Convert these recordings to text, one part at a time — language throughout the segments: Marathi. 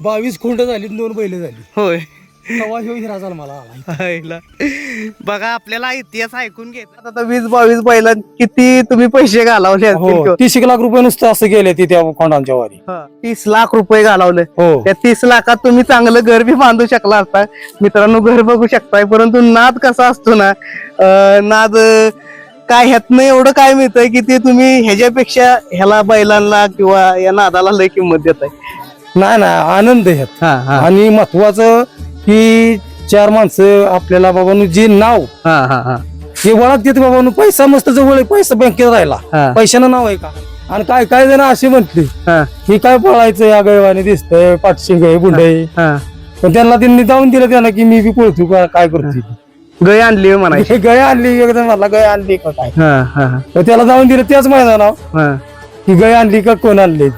22 खोंड झाली, 2 बैल झाली. होय. तेव्हा ह्यो हिरा झाला मला आला. आईला. बघा आपल्याला इतिहास ऐकून घ्यायचा. आता 20-22 बैलात किती तुम्ही पैसे घालवले असतील? हो, 30 लाख रुपये नुसतं असं गेले ती त्या खोंडांच्या वारी. 30 लाख रुपये घालवले. हो. त्या 30 लाखात तुम्ही चांगलं घर बी बांधू शकला असता. मित्रांनो, घर बघू शकताय. परंतु नाद कसा असतो ना, नाद काय ह्यातनं एवढं काय मिळतंय की ते तुम्ही ह्याच्यापेक्षा ह्याला बैलांना किंवा या नादाला लय किंमत देताय. नाही ना, आनंद आहे ह्यात. आणि महत्वाचं की 4 माणसं आपल्याला बाबांनो जे नाव हे वळख देते बाबांनो. पैसा मस्त जवळ आहे, पैसा बँकेत राहिला, पैशानं नाव आहे का? आणि काय काय जण असे म्हटले ही काय पळायचं, या गैवाने दिसतंय, पाठशिंग आहे, बुंड आहे. पण त्यांनी जाऊन दिलं त्यांना की मी बी पळतो का काय करतो. गय आणली म्हणायची. गय आणली एकदम, मला गय आणली का काय, तर त्याला जाऊन दिलं त्याच मैदानाव की गय आणली का कोण आणली.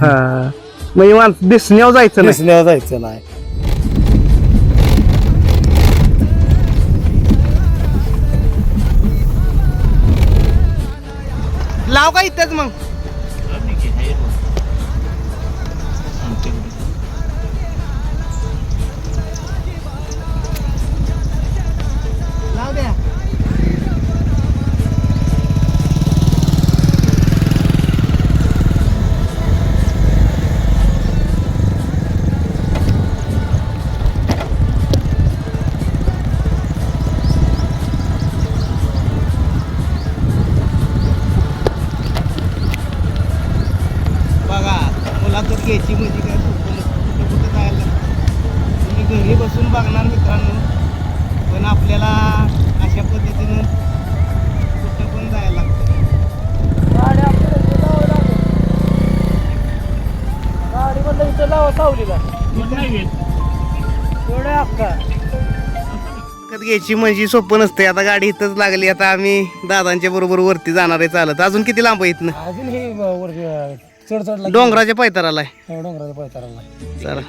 मग दिसण्यावर जायचं नाही. दिसण्यावर जायचं नाही. लाव का इथंच मग? लाव द्या. मुलाखत घ्यायची म्हणजे काय सोपं नसतं. कुठं जायला तुम्ही घरी बसून बघणार मित्रांनो, पण आपल्याला अशा पद्धतीनं कुठं पण जायला लागतं. मुलाखत घ्यायची म्हणजे सोपं नसते. आता गाडी इथंच लागली. आता आम्ही दादांच्या बरोबर वरती जाणार आहे चालत. अजून किती लांब आहे इथनं? अजून हे चढ डोंगराच्या पायथ्याला आहे. डोंगराच्या पायथ्याला. चला.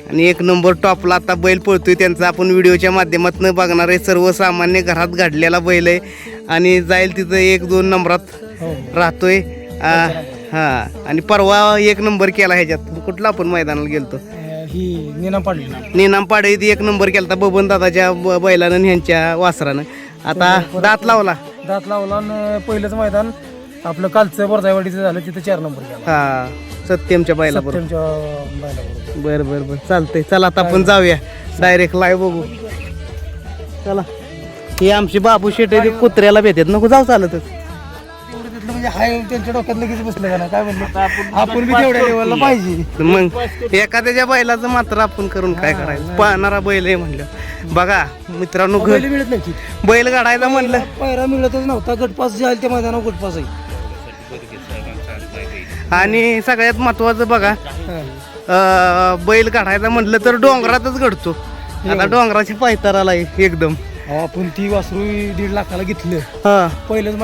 आणि एक नंबर टॉपला आता बैल पळतोय त्यांचा. आपण व्हिडिओच्या माध्यमातून बघणार आहे. सर्वसामान्य घरात घडलेला बैल आहे आणि जाईल तिथं 1-2 नंबरात राहतोय. हा, आणि परवा 1 नंबर केला ह्याच्यात. कुठला आपण मैदानाला गेलतो, ही निनाम पाडे 1 नंबर केला बबन दादाच्या बैलानं आणि ह्यांच्या वासरानं. आता दात लावला आणि पहिलंच मैदान आपलं कालचं बोरजाईवाडीचं झालं, तिथं 4 नंबर केला. हा, सत्यमच्या बैला बरोबर. सत्यमच्या बरं बरं बरं, चालतंय. चला आता आपण जाऊया डायरेक्ट लाईव्ह बघू. चला. हे आमची बाबू शेटे कुत्र्याला भेटत, नको जाऊ चालतच. म्हणजे हाय त्यांच्या डोक्यात लगेच बसलं का ना, काय म्हणलं आपण बी तेवढ्या लेवलला पाहिजे. मग एखाद्याच्या बैलाचं मात्र आपण करून काय करायचं, पाहणारा बैल आहे म्हणलं. बघा मित्रांनो, बैल मिळत नाही, बैल गाडायला म्हणलं पायरा मिळतच नव्हता. गटपास जे आहे त्या मैदानावर गटपास आहे. आणि सगळ्यात महत्वाचं बघा, बैल काढायचा म्हटलं तर डोंगरातच घडतो. आता डोंगराच्या पायथ्याला एकदम. आपण ती वासरू 1.5 लाखाला घेतलं. पहिल्याच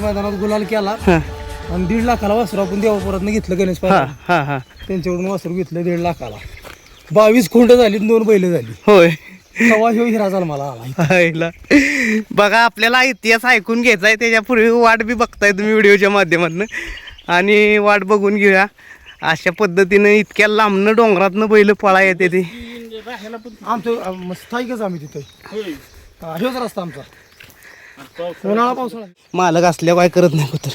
मैदानात गुलाल केला आणि 1.5 लाखाला वासरू आपण देवापुरातनं घेतलं. गणेश त्यांच्याकडून वासरू घेतलं 1.5 लाखाला. 22 खोंड झाली, 2 बैल झाली. होय. तेव्हा ह्यो हिरा झाला मला आला. बघा आपल्याला इतिहास ऐकून घ्यायचा आहे. त्याच्यापूर्वी वाट बी बघताय तुम्ही व्हिडिओच्या माध्यमातून, आणि वाट बघून घेऊया. अशा पद्धतीनं इतक्या लांबनं डोंगरातनं बैल पळा येते ते. आमचं स्थायिकच आम्ही तिथे. ह्योच रस्ता आमचा. उन्हाळा पावसाळा मालक असल्या काय करत नाही कुत्र,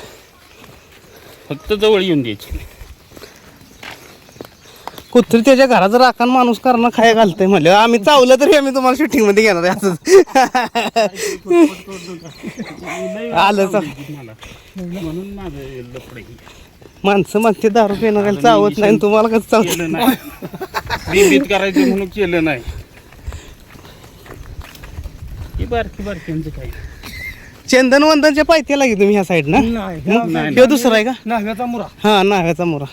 फक्त जवळ येऊन द्यायची. कुत्री त्याच्या घराचं राखण माणूस करणं खाय घालतंय म्हणलं. आम्ही चावलं तरी आम्ही तुम्हाला शूटिंग मध्ये घेणार आहे असंच. आलं म्हणून माझं लफडं. माणसं म्हणते दारू पिणाऱ्याला चावत नाही, तुम्हाला कसं चावलं नाही. बीत करायचं म्हणून केलं नाही. बारकी काय चंदन वंदनच्या पायथ्याला की तुम्ही ह्या साईड ना? नाही, दुसरा आहे का? नाव्याचा मुरा. हा, नाव्याचा मुरा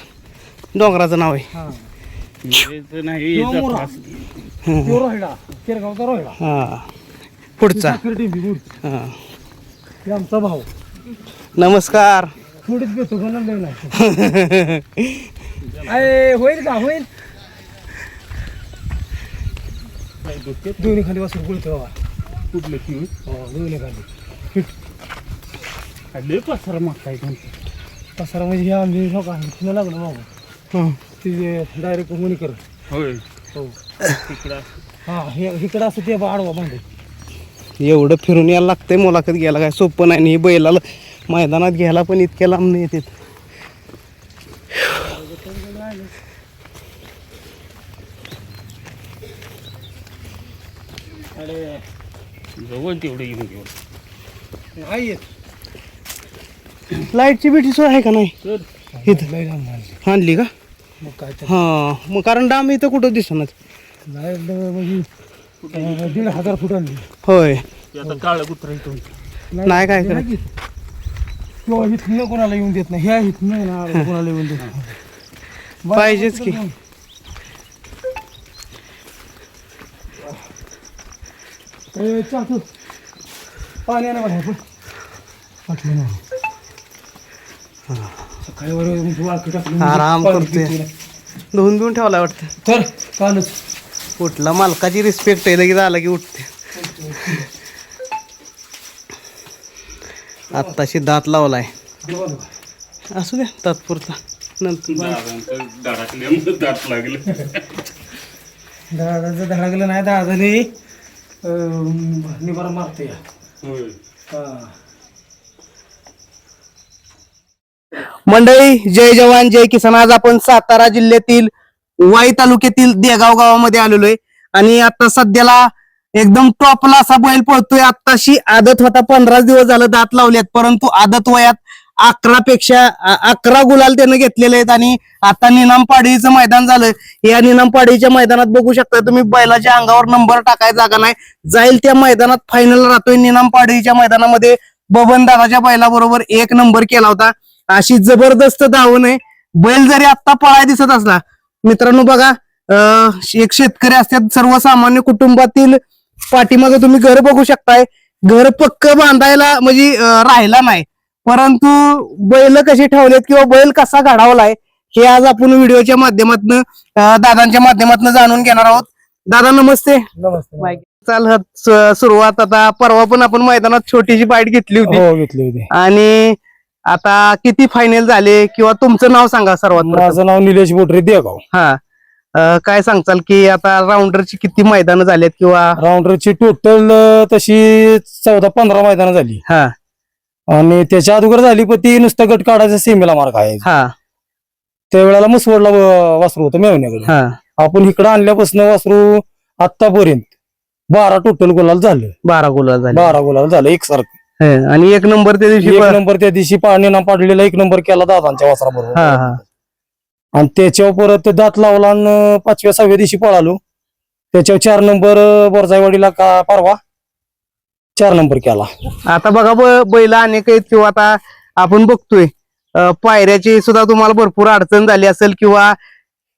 डोंगराचं नाव आहे. नाही. केरगावचा रोहिडा. हा, पुढचा. हा, आमचा भाऊ. नमस्कार. थोडीच भेटतो का नाही. होईल का होईल. दोन्ही खाली वासरू गुळतो बाबा. कुठलं की दोन्ही खाली लय पसारा मागताय. पसारा म्हणजे हे आम्ही लागलो बाबा. ते डायरेक्ट मुनी कर होय हो तिकडं हा इकडं असं ते आडवा बांधे एवढं फिरून यायला लागतंय मुलाखत घ्यायला काय सोपं नाही आणि ही बैलाला मैदानात घ्यायला पण इतक्या लांब नाही येतात. जवळ तेवढं येऊन घेऊन नाही लाईटची बिटी सोय आहे का नाही तर इथं आणली का? मग काय हा मग कारण डाम इथं कुठं दिसणार. म्हणजे 1,500 फूट आणली होय ते आता काळं कुत्र इथून नाही काय करायचं. किंवा इथनं कोणाला येऊन देत नाही ह्या इथनं ना कोणाला येऊन देत नाही. पाहिजेच की. चाकू पाणी आणा बघा वाटलं ना सकाळी वाळकी टाकलं आराम करतोय. धुवून बिवून ठेवला वाटतं. तर कालच उठला मालकाची रिस्पेक्ट आहे लगेच आला की उठते. आत्ताशी दात लावलाय असू द्या तात्पुरता नंतर धडाकल्यामुळे दात लागलं. दादाचं धडकलं नाही दादाने निबार मारते होय मंडळी जय जवान जय किसान. आज आपण सातारा जिल्ह्यातील वाई तालुक्यातील देगाव गावामध्ये आलेलो आहे आणि आता सध्याला एकदम टॉपला असा बैल पळतोय. आत्ताशी आदत होता 15 दिवस झालं दात लावल्यात परंतु आदत वयात 11 गुलाल त्यानं घेतलेले आहेत आणि आता निनामपाडीचं मैदान झालं. या निनामपाडीच्या मैदानात बघू शकता तुम्ही बैलाच्या अंगावर नंबर टाकायला जागा नाही. जाईल त्या मैदानात फायनल राहतोय. निनामपाडीच्या मैदानामध्ये बबन दादाच्या बैलाबरोबर 1 नंबर केला होता. अशी जबरदस्त धावण आहे. बैल जरी आत्ता पळाय दिसत असला मित्रांनो बघा एक शेतकरी असतात सर्वसामान्य कुटुंबातील पाठीमागे तुम्ही घर बघू शकताय. घर पक्क बांधायला म्हणजे राहिला नाही परंतु बैल कशी ठेवलेत किंवा बैल कसा घडवलाय हे आज आपण व्हिडिओच्या माध्यमातून दादांच्या माध्यमातून जाणून घेणार आहोत. दादा नमस्ते. नमस्ते चालत सुरुवात आता परवा पण आपण मैदानात छोटीशी बाईट घेतली होती हो घेतली होती. आणि आता किती फायनल झाले किंवा तुमचं नाव सांगा सर्वात प्रथम. माझं नाव निलेश बोटरे देगाव. हा काय सांगताल की आता राऊंडरची किती मैदानं झालेत किंवा राऊंडरची टोटल तशी 14-15 मैदानं झाली हा आणि त्याच्या अगोदर झाली पण ती नुसतं गट काढायचा सीमेला मार्ग आहे. हा त्यावेळेला मसवडला वासरू होतं मेवण्याकडे. हा आपण इकडं आणल्यापासून वासरू आतापर्यंत 12 टोटल गुलाल झालं. 12 गुलाल झाले 12 गुलाल झालं एकसारखं. आणि 1 नंबर त्या दिवशी 1 नंबर त्या दिवशी पाणी ना पाडलेला 1 नंबर केला दादांच्या हा वासराबरोबर हा आणि त्याच्यावर परत दात लावला आणि 5व्या-6व्या दिवशी पळालो. त्याच्यावर 4 नंबर बोरजाईवाडीला का परवा 4 नंबर केला. आता बघा बैल अनेक आहेत किंवा आता आपण बघतोय पायऱ्याची सुद्धा तुम्हाला भरपूर अडचण झाली असेल किंवा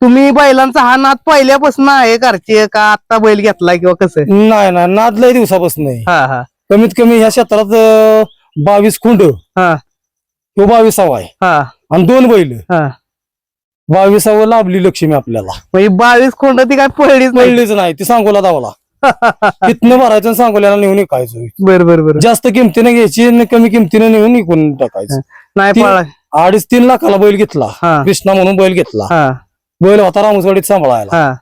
तुम्ही बैलांचा हा नाद पहिल्यापासून आहे घरचे का आता बैल घेतलाय किंवा कसं. नाही ना नाद लय दिवसापासून नाही. हा हा कमीत कमी ह्या क्षेत्रात 22 खुंड हा तो 22वा आहे हा आणि 2 बैल हा 22वा लाभली लक्ष्मी आपल्याला. म्हणजे 22 खोंड ती काय पडलीच नाही. पडलीच नाही ती सांगोला दावला तिथनं भरायचं आणि सांगोल्याला नेऊन विकायचं. बरोबर जास्त किमतीने घ्यायची आणि कमी किमतीने नेऊन विकून टाकायचं. नाही ती- पळा 2.5-3 लाखाला बैल घेतला. हा. कृष्णा म्हणून बैल घेतला. हा बैल होता रामसवाडीत सांभाळायला. हा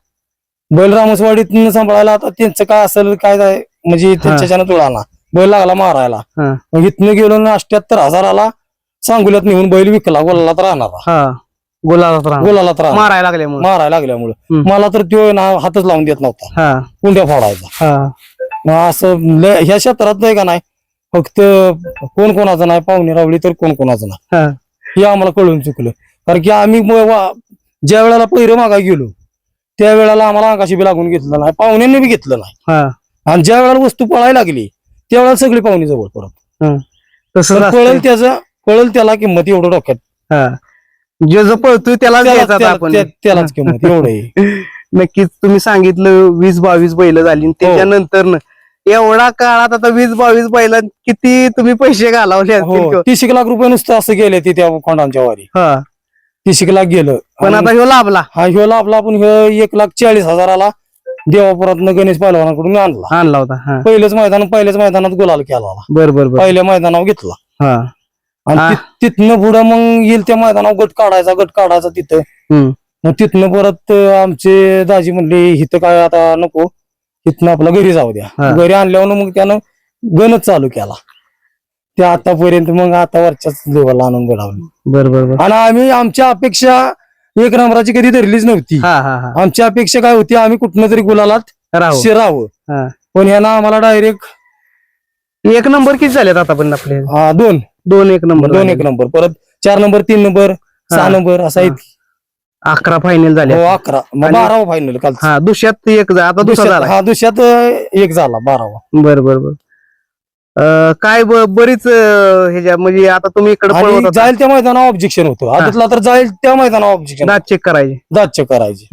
बैल रामसवाडीत सांभाळायला आता त्यांचं काय असेल काय म्हणजे त्यांच्याच्यानं तुळाला बैल लागला मारायला. हा मग इथनं गेलो ना 78,000ला सांगोल्यात नेऊन बैल विकला. गोलालात राहणारा हा गोलाला गोलालात राहणार मारायला लागल्यामुळे मारायला लागल्यामुळे हम्म. मला तर तो ना हातच लावून देत नव्हता. हा कुंड्या फोडायचा. हा मग असं ह्या क्षेत्रात नाही का नाही फक्त कोण कोणाचं नाही पाहुणे रावली तर कोण कोणाचं नाही हा हे आम्हाला कळून चुकलं. कारण की आम्ही ज्या वेळेला पहिरं मागा गेलो त्या वेळेला आम्हाला अंगाशी बी लागून घेतलं नाही पाहुण्यांनी बी घेतलं नाही. हा आणि ज्या वेळेला वस्तू पळायला लागली त्यावेळेला सगळी पाहुणी जवळ परत तसं कळल त्याला किंमत एवढं डोक्यात. हा जो जो पळतोय त्याला घ्यायचा आता आपण. त्यालाच किंमत एवढं आहे. नक्कीच तुम्ही सांगितलं 20-22 बैल झाली आणि त्याच्यानंतर एवढा काळात आता 20-22 बैलां किती तुम्ही पैसे घालावले असतील हो किंवा- 30 लाख रुपये नुसतं असं गेले ते त्या खोंडांच्या वारी हा 30 लाख गेलं. पण आता ह्यो लाभला हा ह्यो लाभला आपण ह्यो 1,40,000ला देवापुरातनं गणेश पहिलवानाकडून आणला होता. हा पहिल्याच मैदानात गुलाल केला. बर पहिल्या मैदानावर घेतला हा आणि तिथनं पुढं मग येईल त्या मैदानावर गट काढायचा तिथं हम्म. मग तिथनं परत आमचे दाजी म्हणले इथं काय आता नको, इथनं आपला घरी जाऊ द्या. घरी आणल्यावर मग त्यानं गणच चालू केला. ते आतापर्यंत मग आता वरच्याच लेवलला आणून घडवलं. बरोबर. आणि आम्ही आमच्या अपेक्षा एक नंबराची कधी धरलीच नव्हती. आमची अपेक्षा काय होती, आम्ही कुठनं तरी गुलालात शिरावं. पण ह्यानं आम्हाला डायरेक्ट 1 नंबर किती झालेत आतापर्यंत आपले? 2 1 नंबर 2 1 नंबर, परत 4 नंबर 3 नंबर 6 नंबर असा 11 फायनल झाले. 11 12 फायनल काल. दुसऱ्यात एक आता दुसरा झाला. दुसऱ्यात एक झाला 12. बरोबर. काय बरीच ह्याच्या म्हणजे आता तुम्ही इकडे जाईल त्या मैदानावर ऑब्जेक्शन होतं. आदतला तर जाईल त्या मैदानावर ऑब्जेक्शन, दात चेक करायचे, दात चेक करायचे,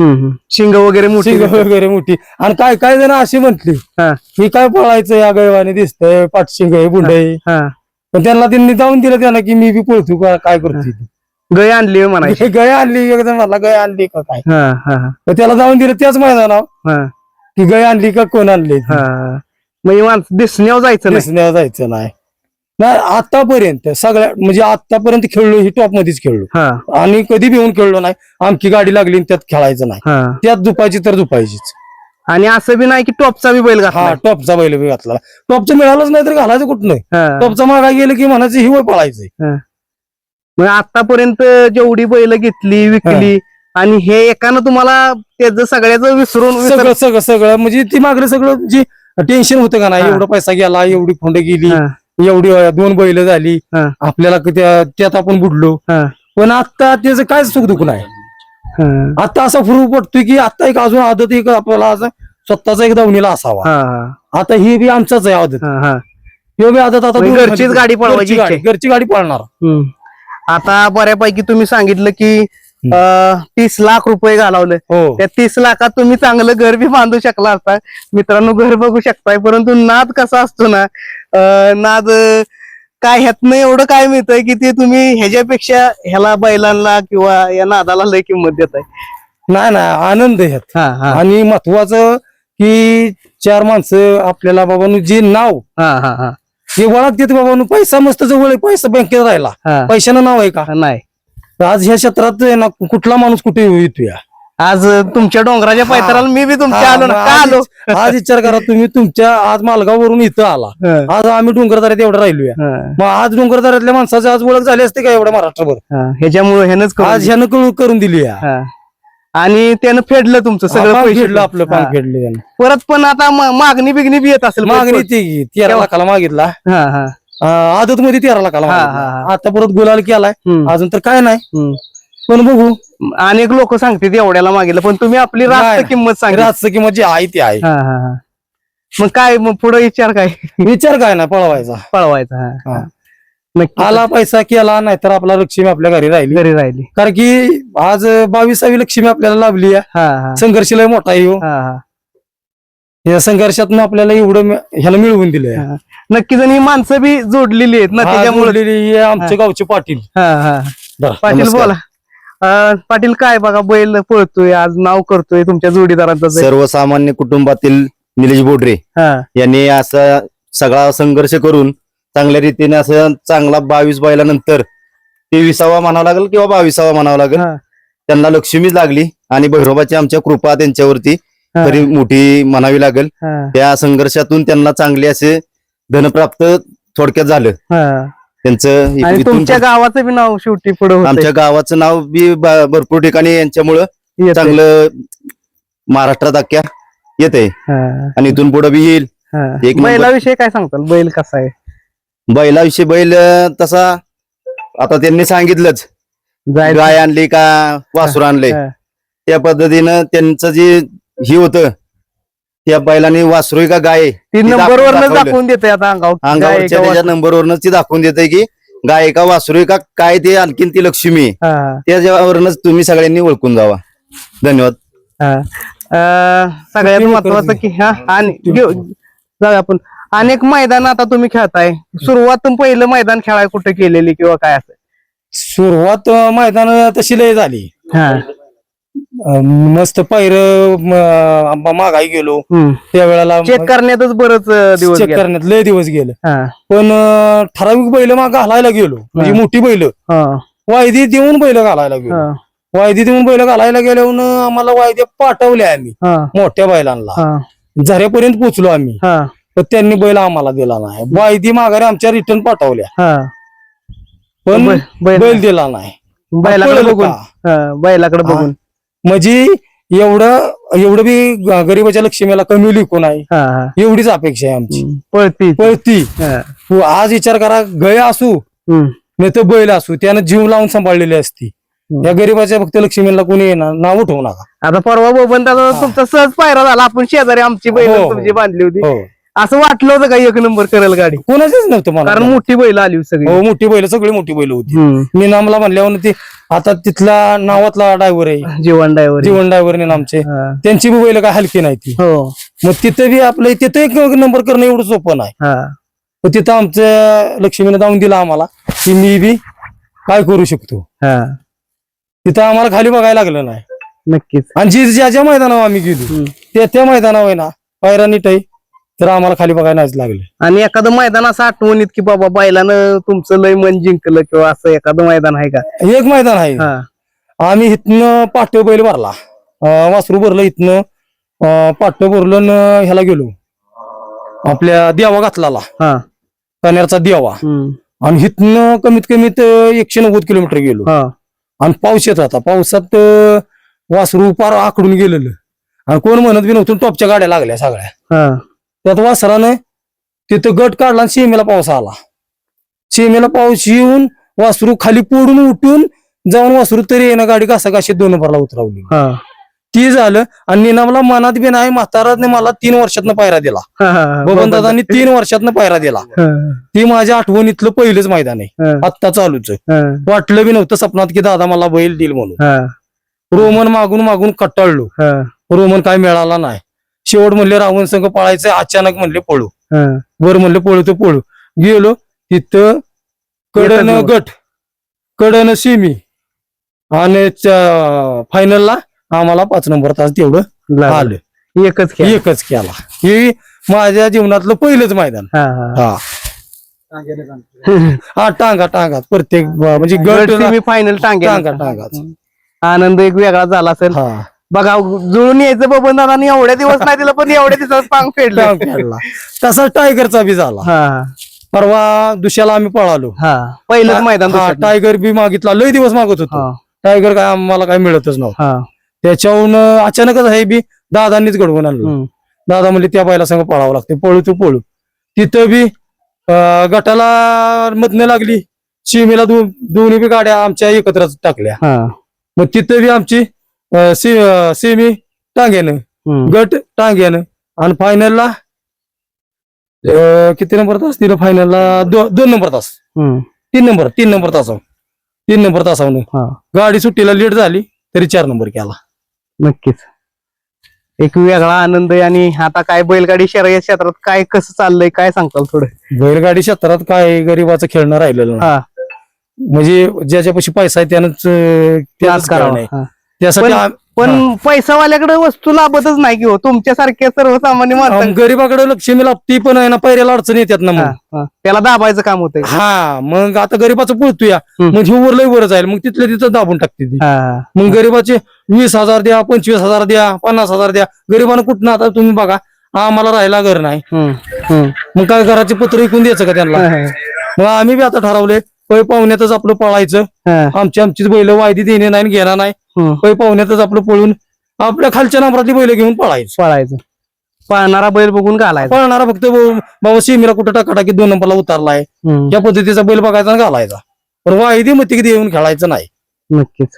शिंग वगैरे मोठी वगैरे मोठी. आणि काय काय जण अशी म्हटली ही काय पळायचं या गैवाने दिसतंय, पाठशिंग आहे बुंड आहे. पण त्यांनी जाऊन दिलं त्यांना की मी बी पळतो का काय करतो. गय आणली म्हणायची, गय आणली एकदम मला गय आणली का काय. त्याला जाऊन दिलं त्याच मैदानावर की गय आणली का कोण आणली. म्हणजे माणसं दिसण्यावर जायचं नाही. आतापर्यंत सगळ्या म्हणजे आतापर्यंत खेळलो ही टॉप मध्येच खेळलो. आणि कधी भिवून खेळलो नाही. आमची गाडी लागली त्यात खेळायचं नाही, त्यात झुपायची तर झुपायचीच. आणि असं बी नाही की टॉपचा बी बैल घातला. टॉपचा बैल बी घातला. टॉपचं मिळालंच नाही तर घालायचं कुठं नाही. टॉपचा मागा गेलं की म्हणायचं ही वय पळायचंय. मग आतापर्यंत जेवढी बैल घेतली विकली आणि हे एकानं तुम्हाला त्याचं सगळ्याचं विसरून सगळं म्हणजे ती मागलं सगळं जे टेन्शन होतं का नाही, एवढा पैसा गेला, एवढी खोंड गेली, एवढी 2 बैल झाली, आपल्याला त्यात आपण बुडलो. पण आता त्याचं काय सुख दुःख नाही. आता असा फुरू पडतोय की आता एक अजून आदत एक आपल्याला असं स्वतःचा एक दावणीला असावा. आता ही बी आमचाच आहे आदत. हे बी आदत आता घरचीच गाडी पळवायची, घरची गाडी पळणार. आता बऱ्यापैकी तुम्ही सांगितलं की 30 लाख रुपये घालवले. त्या 30 लाखात तुम्ही चांगलं घर बी बांधू शकला असता. मित्रांनो घर बघू शकताय. परंतु नाद कसा असतो ना, नाद काय ह्यातनं एवढं काय मिळतंय की ते तुम्ही ह्याच्यापेक्षा ह्याला बैलांना किंवा या नादाला लय किंमत देताय. नाही आनंद ह्यात. आणि महत्वाचं की 4 माणसं आपल्याला बाबांनो जे नाव हे वळात देते बाबांनो. पैसा मस्त जवळ आहे, पैसा बँकेत राहिला, पैशानं नाव आहे का नाही. आज ह्या क्षेत्रात ना कुठला माणूस कुठे येतोय. आज तुमच्या डोंगराच्या पायथ्याला मी बी तुमच्या आलो ना, का आलो. आज विचार करा तुम्ही, तुमच्या आज मालगाववरून इथं आला, आज आम्ही डोंगरदाऱ्यात एवढं राहिलोय. मग आज डोंगरदाऱ्यातल्या माणसाची आज ओळख झाली असते का एवढ्या महाराष्ट्रभर. ह्याच्यामुळे आज ह्यानं करून दिली. आणि त्यानं फेडलं तुमचं सगळं, फेडलं आपलं पान फेडलं. परत पण आता मागणी बिगणी बी येत असेल. मागणी ती 13 लाखाला मागितला, आदत मध्ये 13 लाखाला. आता परत गुलाल केलाय, अजून तर काय नाही. पण बघू, अनेक लोक सांगतात एवढ्याला मागितलं, पण तुम्ही आपली रास्त किंमत सांगितली. रास्त किंमत जी आहे ती आहे. मग काय मग पुढे विचार काय नाही, पळवायचा. आला पैसा केला, नाहीतर आपला लक्ष्मी आपल्या घरी राहिली. कारण की आज 22वी लक्ष्मी आपल्याला लाभली आहे. संघर्ष लय मोठा आहे. या संघर्षातून आपल्याला एवढं ह्याला मिळवून दिलंय. नक्कीच. आणि ही माणसं बी जोडलेली आहेत ना त्याच्यामुळे. आमच्या गावचे पाटील. पाटील बोला. पाटील काय बघा बैल पळतोय, आज नाव करतोय तुमच्या जोडीदारांचं. सर्वसामान्य कुटुंबातील निलेश बोडरे यांनी असा सगळा संघर्ष करून चांगल्या रीतीने असं चांगला 22 बैलानंतर 23वा म्हणावं लागेल किंवा 22वा म्हणावं लागेल, त्यांना लक्ष्मीच लागली. आणि भैरोबाची आमच्या कृपा त्यांच्यावरती तरी मोठी म्हणावी लागेल. त्या संघर्षातून त्यांना चांगले असे धनप्राप्त थोडक्यात झालं त्यांचं. तुमच्या गावाचं बी नाव शेवटी पुढे, आमच्या गावाचं नाव बी भरपूर ठिकाणी यांच्यामुळं चांगलं महाराष्ट्रात अख्ख्या येत आहे आणि इथून पुढे बी येईल. बैलाविषयी काय सांगताल, बैल कसा आहे? बैलाविषयी बैल तसा आता त्यांनी सांगितलंच, गाय आणली का वासुर आणले, त्या पद्धतीनं त्यांचं जे ही होतं, त्या बैलाने वासरू का गाय ती नंबरवरच दाखवून देते. आता अंगावरच्या त्याच्या नंबरवरच ती दाखवून देते की गाय का वासरू का काय, ते आणखीन ती लक्ष्मी त्याच्यावरूनच तुम्ही सगळ्यांनी ओळखून जावा. धन्यवाद. सगळ्यात महत्वाचं की आणि जाऊया आपण. अनेक मैदान आता तुम्ही खेळताय, सुरुवातून पहिलं मैदान खेळाय कुठे केलेली किंवा काय असं? सुरुवात मैदान तशी लय झाली. मस्त पायर मागाई गेलो त्यावेळेला, चेक करण्यातच बरंच दिवस, चेक करण्यात लय दिवस गेले. पण ठराविक बैल माग घालायला गेलो, म्हणजे मोठी बैल वायदी देऊन बैल घालायला गेलो. वायदी देऊन बैल घालायला गेल्यावर आम्हाला वायद्या पाठवल्या आम्ही हा मोठ्या बैलांना हा झऱ्यापर्यंत पोहोचलो आम्ही. हा तर त्यांनी बैल आम्हाला दिला नाही. वायदी माघारी आमच्या रिटर्न पाठवल्या हा पण बैल बैल दिला नाही. बैलाकडे कळलं बघून का? हा, बैलाकडे बघून म्हणजे एवढं बी गरीबाच्या लक्ष्मीला कमी लिखू नाही हा हा एवढीच अपेक्षा आहे आमची. पळती पळती हा. तू आज विचार करा गय असू हम्म. नाही तर बैल असू त्यानं जीव लावून सांभाळलेली असती. या गरीबाच्या फक्त लक्ष्मीला कोणी येणार नाव ठेवू नका. आता परवा बोबन दादा तुमचा सहज पायरा झाला, आपण शेजारी आमची बैल हो, हो. तुमची बांधली होती. हो असं वाटलं होतं का एक नंबर करेल गाडी? कोणाचंच नव्हतं मला. कारण मोठी बैल आली होती सगळी. हो मोठी बैल सगळी मोठी बैल होती. हम्म. मी नामला म्हणल्यावर ते आता तिथला नावातला ड्रायव्हर आहे जीवन ड्रायव्हर जीवन ड्रायव्हर नामचे त्यांची बी बैल काय हलकी नाही ती. हो मग तिथं बी आपलं तिथं एक नंबर करणं एवढं सोपं नाही. हा मग तिथं आमच्या लक्ष्मीने जाऊन दिला आम्हाला की मी बी काय करू शकतो. हा तिथं आम्हाला खाली बघायला लागलं नाही. नक्कीच. आणि ज्या ज्या मैदानावर आम्ही गेलो त्या मैदानावर आहे ना पायरा नीट आहे तर आम्हाला खाली बघायला नाहीच लागले. आणि एखादं मैदान असं आठवणीत की बाबा बैलानं तुमचं लय मन जिंकलं किंवा असं एखादं मैदान आहे का? एक मैदान आहे हा आम्ही इथनं पाठ बैल भरला वासरू भरलं इथनं पाठ भरलं ह्याला गेलो आपल्या देवा घातला हा कण्यारचा देवा हम्म. आणि इथनं कमीत कमी 190 किलोमीटर गेलो. हा आणि पाऊस येत होता पावसात वासरू पार आकडून गेलेलं आणि कोण म्हणत बी नव्हतं टॉपच्या गाड्या लागल्या सगळ्या. हा त्यात वासरानं तिथं गट काढला आणि सीमेला पाऊस आला. सीमेला पाऊस येऊन वासरू खाली पोडून उठून जाऊन वासरू तरी येणं गाडी घासाघाशी 2 नंबरला उतरवली. हा ती झालं आणि निनामला मनात बी नाही म्हाताराने मला 3 वर्षातनं पायरा दिला. बबन दादांनी 3 वर्षातनं पायरा दिला. ती माझ्या आठवणीतलं पहिलंच मैदान आहे आत्ता चालूच. वाटलं बी नव्हतं सपनात की दादा मला बैल देईल म्हणून. रोमन मागून मागून कटाळलो. रोमन काय मिळाला नाही. शेवट म्हणले रावण संघ पळायचं अचानक म्हणले पळू. वर म्हणले पळू तर पळू. गेलो तिथं कडन गट कडन सिमी आणि फायनलला आम्हाला 5 नंबर तास तेवढं आलं. एकच एकच केला. हे माझ्या जीवनातलं पहिलंच मैदान. हा हा टांगा टांगा प्रत्येक म्हणजे गट फायनल टांगा टांगाच आनंद एक वेगळा झाला असेल. हा बघा जुळून यायचं बबन दादानी एवढ्या दिवस नाही दिलं पण एवढ्या दिवसात पांग फेडलं. खेळला तसा टायगरचा बी झाला. हा परवा दुसऱ्याला आम्ही पळालो. हा पहिलंच मैदान हा, दुसऱ्यात. टायगर बी मागितला लय दिवस मागत होतो. हा, टायगर काय आम्हाला काय मिळतच नव्हतं. हा. त्याच्याहून अचानकच हे बी दादांनीच घडवून आणलं. हम्म. दादा म्हणले त्या बायला संग पळावं लागते पळू तू पळू. तिथं बी गटाला मधनं लागली सीमेला दोन्ही बी गाड्या आमच्या एकत्रच टाकल्या. हा. मग तिथं बी आमची सेमी टांग्यानं हम्म. गट टांग्यानं आणि फायनलला किती नंबर तास तिला फायनलला 2 नंबर तास हम्म. 3 नंबर तासावर 3 नंबर तासावर हा. गाडी सुट्टीला लेट झाली तरी 4 नंबर केला. नक्कीच एक वेगळा आनंद आहे. आणि आता काय बैलगाडी शर्यत क्षेत्रात काय कसं चाललंय काय सांगताल थोडं? बैलगाडी क्षेत्रात काय गरीबाचं खेळणं राहिलेलं नाही. हा म्हणजे ज्याच्यापाशी पैसा आहे त्यानंच त्याच करावं. नाही. हा. त्यासाठी पण पैसावाल्याकडे वस्तू लाभतच नाही की हो तुमच्यासारख्या सर्वसामान्य माणसं. गरीबाकडे लक्ष्मी लागती पण आहे ना पैऱ्याला अडचण येतात ना मग. त्याला दाबायचं काम होतंय. हा मग आता गरीबाचं पळतो या मग हे वरलंही वर जाईल मग तिथल्या तिथं दाबून टाकते ती. हा. मग गरीबाचे 20,000 द्या 25,000 द्या 50,000 द्या गरीबानं कुठं आता तुम्ही बघा आम्हाला राहायला घर नाही. हम्म. हम्म. मग काय घराचे पत्र विकून द्यायचं का त्यांना. मग आम्ही बी आता ठरवले पै पाहुण्यातच आपलं पळायचं. हा. आमचीच बैल वायदी देणे नाही घेणार नाही. हम्म. पै पाहुण्यातच आपलं पळून आपल्या खालच्या नंबरातली बैल घेऊन पळायचं. पळायचं पळणारा बैल बघून घालायचा. पळणारा फक्त बाबा सीमेला कुठं टाकाटाकी 2 नंबरला उतारलाय हम्म. या पद्धतीचा बैल बघायचा आणि घालायचा. पण वायदी मती किती येऊन खेळायचं नाही. नक्कीच.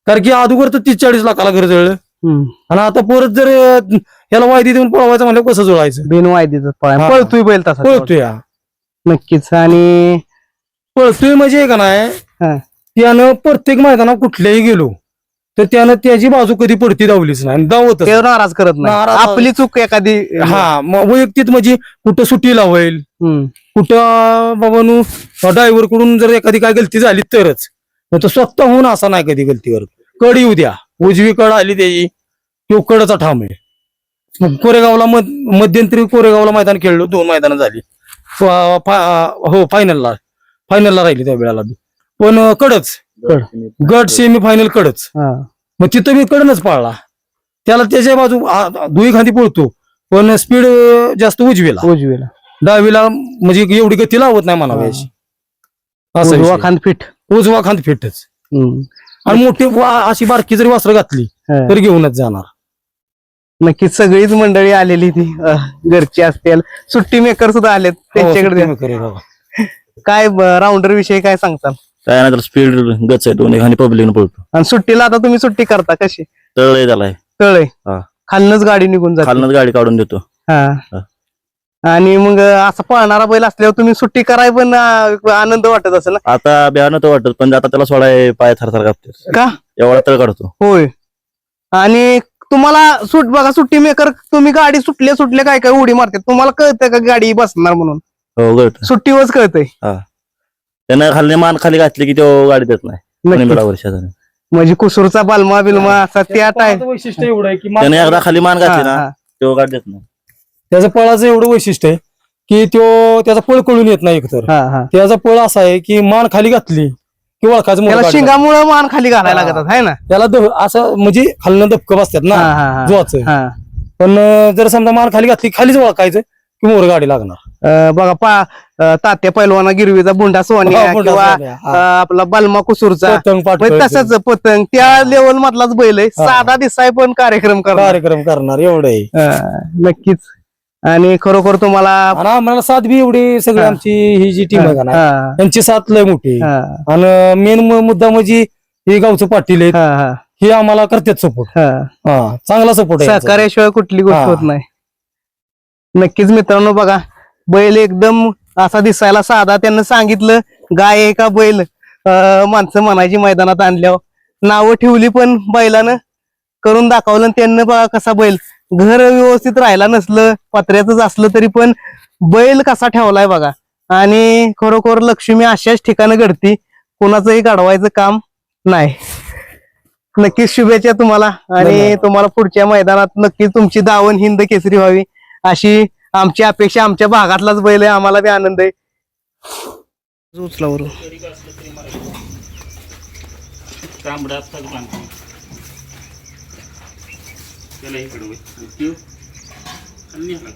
कारण की अगोदर तर 30-40 लाखाला घर जळलं हम्म. आणि आता परत जर ह्याला वायदी देऊन पळवायचं म्हणलं कसं जुळायचं. बिनवायदीच हा. पळतोय बैल तसा. पळतोय हा. नक्कीच. आणि पळतोय म्हणजे का नाही हा. त्यानं प्रत्येक मैदानात कुठल्याही गेलो तर त्यानं त्याची बाजू कधी पडती दावलीच नाही दावत. ते नाराज करत नाही. नाराज. आपली चूक एखादी. हा मग वैयक्तिक म्हणजे कुठं सुट्टीला होईल हम्म. कुठं बाबांनो ड्रायव्हर कडून जर एखादी काय गलती झाली तरच नाही तर स्वतः होऊन असा नाही कधी गलती करत. कड येऊ द्या उजवी कड आली त्याची तो कडचा ठाम आहे. कोरेगावला मध्यंतरी कोरेगावला मैदान खेळलो 2 मैदानं झाली. हो फायनलला राहिली त्या वेळेला पण कडच गट सेमी फायनल कडच मग तिथं मी कडनच पाळला. त्याला त्याच्या बाजू दुई खांदी पळतो पण स्पीड जास्त उजवीला डावीला म्हणजे एवढी गती लावत नाही म्हणावी अशी. असा उजवा विषय. खांद फिट. उजवा खांद फिटच. आणि मोठी अशी बारकी जरी वस्त्र घातली तर घेऊनच जाणार. नक्कीच सगळीच मंडळी आलेली ती घरची असतील, सुट्टी मेकर सुद्धा आलेत त्यांच्याकडे. हो, सुट्टी मेकर आहे. काय राऊंडर विषयी काय सांगताल? काय नाही तर स्पीड गच आहे दोन्ही खाली पब्लिक पळतो. आणि सुट्टीला आता तुम्ही सुट्टी करता कशी? तळ झालाय तळे हा. खालनच गाडी निघून जाते. खालनच गाडी काढून देतो. हा. आणि मग असा पळणारा बैल असल्यावर तुम्ही सुट्टी कराय पण आनंद वाटत असेल ना? आता भयानक वाटत पण आता त्याला सोडाय पाय थरथर कापते. का? एवढा तळ काढतो. होय. आणि तुम्हाला बघा सुट्टी मेकर तुम्ही गाडी सुटले काय काय उडी मारते, तुम्हाला कळतं का गाडी बसणार म्हणून? हो कळत. सुट्टीवरच कळतंय. त्यानं खाली मान खाली घातली की तो गाडी देत नाही. नक्कीच. वर्षाचा म्हणजे कुसूरचा बालमा बिलमा असा त्या टाइम पळाचं वैशिष्ट्य एवढं आहे की त्याने एकदा खाली मान घातली ना हा. तो गाडी देत नाही. त्याचं पळाचं एवढं वैशिष्ट्य आहे की त्याचा पळ कळून येत नाही एकतर. त्याचा पळ असा आहे की मान खाली घातली की ओळखायचं मोठं त्याला गाडी शिंगामुळे मान खाली घालायला लागतात आहे ना? त्याला असं म्हणजे खालनं धपकं बसतात ना जोचं. हा. पण जर समजा मान खाली घातली खालीच ओळखायचं की मोर गाडी लागणार. बघा तात्या पैलवाना गिरवीचा बुंडा सोन्या हा, बुंडा किंवा सोन्या, हा. आपला बलमा कुसूरचा पतंग पाठवायचं. म्हणजे तसंच पतंग त्या लेवल मधलाच बैल आहे. साधा दिसाय पण कार्यक्रम करणार एवढं आहे. नक्कीच. आणि खरोखर तुम्हाला आणि आम्हाला साथ बी एवढी सगळी आमची ही जी टीम आहे का ना त्यांची साथ लय मोठी. आणि मेन मुद्दा म्हणजे हे गावचं पाटील आहेत हे आम्हाला करतात सपोर्ट. चांगला सपोर्ट आहे. सहकार्याशिवाय कुठली गोष्ट होत नाही. नक्कीच मित्रांनो बघा बैल एकदम असा दिसायला साधा. त्यांना सांगितलं गाय आहे का बैल, माणसं म्हणायची मैदानात आणल्यावर नावं ठेवली पण बैलानं करून दाखवलं. त्यांना बघा कसा बैल, घर व्यवस्थित राहिला नसलं पत्र्याच असलं तरी पण बैल कसा ठेवलाय बघा. आणि खरोखर लक्ष्मी अशाच ठिकाणी घडती, कोणाचंही घडवायचं काम नाही. नक्कीच शुभेच्छा तुम्हाला आणि तुम्हाला पुढच्या मैदानात नक्कीच तुमची दावण हिंद केसरी व्हावी अशी आमची अपेक्षा. आमच्या भागातलाच बैल आहे, आम्हाला बी आनंद आहे. उचलावरून तांबडा तग बांधतो त्याला इकडे ठेव आणि न्यायला.